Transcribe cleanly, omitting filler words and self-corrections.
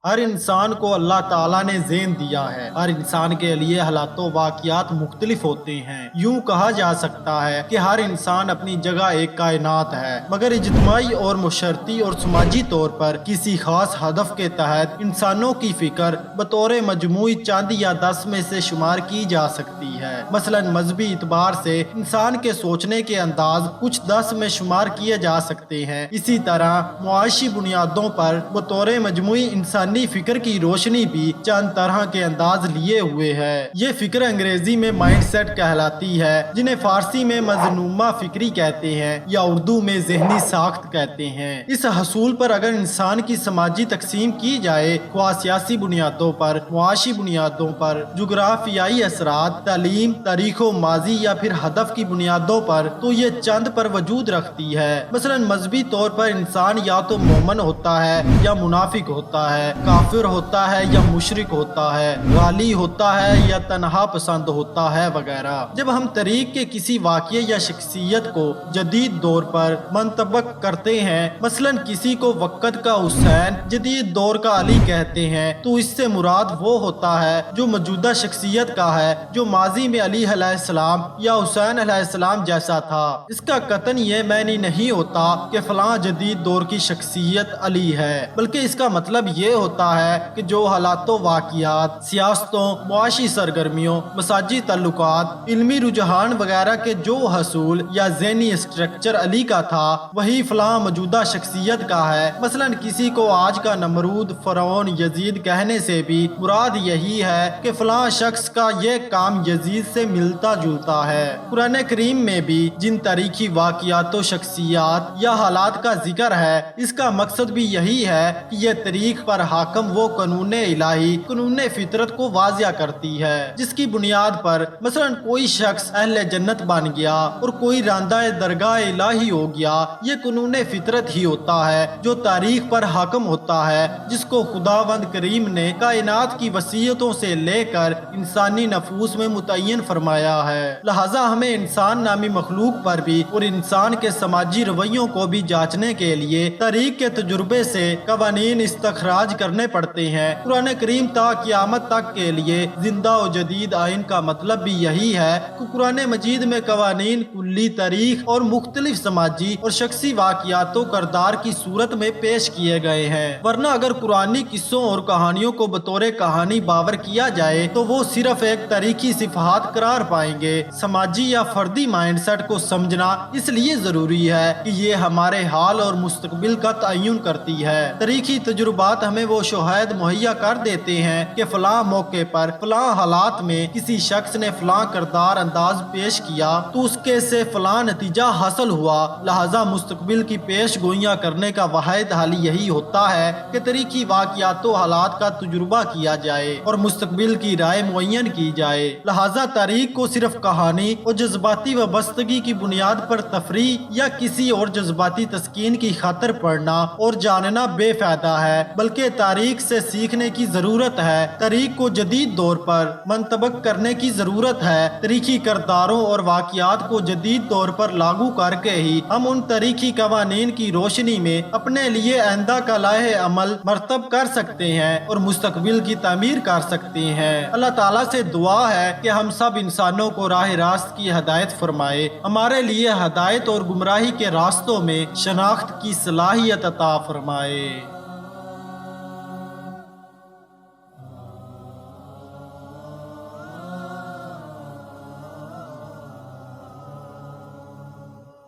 ہر انسان کو اللہ تعالیٰ نے ذہن دیا ہے۔ ہر انسان کے لیے حالات و واقعات مختلف ہوتے ہیں۔ یوں کہا جا سکتا ہے کہ ہر انسان اپنی جگہ ایک کائنات ہے، مگر اجتماعی اور معاشرتی اور سماجی طور پر کسی خاص ہدف کے تحت انسانوں کی فکر بطور مجموعی چند یا 10 میں سے شمار کی جا سکتی ہے۔ مثلا مذہبی اعتبار سے انسان کے سوچنے کے انداز کچھ 10 میں شمار کیے جا سکتے ہیں۔ اسی طرح معاشی بنیادوں پر بطور مجموعی انسانی فکر کی روشنی بھی چند طرح کے انداز لیے ہوئے ہے۔ یہ فکر انگریزی میں مائنڈ سیٹ کہلاتی ہے، جنہیں فارسی میں منظومہ فکری کہتے ہیں یا اردو میں ذہنی ساخت کہتے ہیں۔ اس حصول پر اگر انسان کی سماجی تقسیم کی جائے، خواہ سیاسی بنیادوں پر، معاشی بنیادوں پر، جغرافیائی اثرات، تعلیم، تاریخ و ماضی یا پھر ہدف کی بنیادوں پر، تو یہ چند پر وجود رکھتی ہے۔ مثلا مذہبی طور پر انسان یا تو مومن ہوتا ہے یا منافق ہوتا ہے، کافر ہوتا ہے یا مشرک ہوتا ہے، غالی ہوتا ہے یا تنہا پسند ہوتا ہے وغیرہ۔ جب ہم تاریخ کے کسی واقعے یا شخصیت کو جدید دور پر منطبق کرتے ہیں، مثلا کسی کو وقت کا حسین، جدید دور کا علی کہتے ہیں، تو اس سے مراد وہ ہوتا ہے جو موجودہ شخصیت کا ہے، جو ماضی میں علی علیہ السلام یا حسین علیہ السلام جیسا تھا۔ اس کا قطعاً یہ معنی نہیں ہوتا کہ فلاں جدید دور کی شخصیت علی ہے، بلکہ اس کا مطلب یہ ہوتا ہے کہ جو حالات و واقعات، سیاستوں، معاشی سرگرمیوں، مساجی تعلقات، علمی رجحان وغیرہ کے جو حصول یا ذہنی اسٹرکچر علی کا تھا، وہی فلاں موجودہ شخصیت کا ہے۔ مثلا کسی کو آج کا نمرود، فرعون، یزید کہنے سے بھی مراد یہی ہے کہ فلاں شخص کا یہ کام یزید سے ملتا جلتا ہے۔ قرآن کریم میں بھی جن تاریخی واقعات و شخصیات یا حالات کا ذکر ہے، اس کا مقصد بھی یہی ہے کہ یہ تاریخ پر حاکم وہ قانون الہی، قانون فطرت کو واضح کرتی ہے، جس کی بنیاد پر مثلا کوئی شخص اہل جنت بن گیا اور کوئی راندہ درگاہ الہی ہو گیا۔ یہ قانون فطرت ہی ہوتا ہے جو تاریخ پر حاکم ہوتا ہے، جس کو خداوند کریم نے کائنات کی وصیتوں سے لے کر انسانی نفوس میں متعین فرمایا ہے۔ لہذا ہمیں انسان نامی مخلوق پر بھی اور انسان کے سماجی رویوں کو بھی جانچنے کے لیے تاریخ کے تجربے سے قوانین استخراج کرنے پڑتے ہیں۔ قرآن کریم تا قیامت تک کے لیے زندہ و جدید آئین کا مطلب بھی یہی ہے کہ قرآن مجید میں قوانین کلی تاریخ اور مختلف سماجی اور شخصی واقعات و کردار کی صورت میں پیش کیے گئے ہیں، ورنہ اگر قرآنی قصوں اور کہانیوں کو بطور کہانی باور کیا جائے تو وہ صرف ایک تاریخی صفحات قرار پائیں گے۔ سماجی یا فردی مائنڈ سیٹ کو سمجھنا اس لیے ضروری ہے کہ یہ ہمارے حال اور مستقبل کا تعین کرتی ہے۔ تاریخی تجربات ہمیں وہ شواہد مہیا کر دیتے ہیں کہ فلاں موقع پر فلاں حالات میں کسی شخص نے فلاں کردار انداز پیش کیا تو اس کے سے فلاں نتیجہ حاصل ہوا۔ لہذا مستقبل کی پیش گوئیاں کرنے کا واحد حل یہی ہوتا ہے کہ تاریخی واقعات و حالات کا تجربہ کیا جائے اور مستقبل کی رائے معین کی جائے۔ لہذا تاریخ کو صرف کہانی اور جذباتی وابستگی کی بنیاد پر تفریح یا کسی اور جذباتی تسکین کی خاطر پڑھنا اور جاننا بے فائدہ ہے، بلکہ تاریخ سے سیکھنے کی ضرورت ہے۔ تاریخ کو جدید دور پر منطبق کرنے کی ضرورت ہے۔ تاریخی کرداروں اور واقعات کو جدید دور پر لاگو کر کے ہی ہم ان تاریخی قوانین کی روشنی میں اپنے لیے آئندہ کا لائحہ عمل مرتب کر سکتے ہیں اور مستقبل کی تعمیر کر سکتے ہیں۔ اللہ تعالیٰ سے دعا ہے کہ ہم سب انسانوں کو راہ راست کی ہدایت فرمائے، ہمارے لیے ہدایت اور گمراہی کے راستوں میں شناخت کی صلاحیت عطا فرمائے۔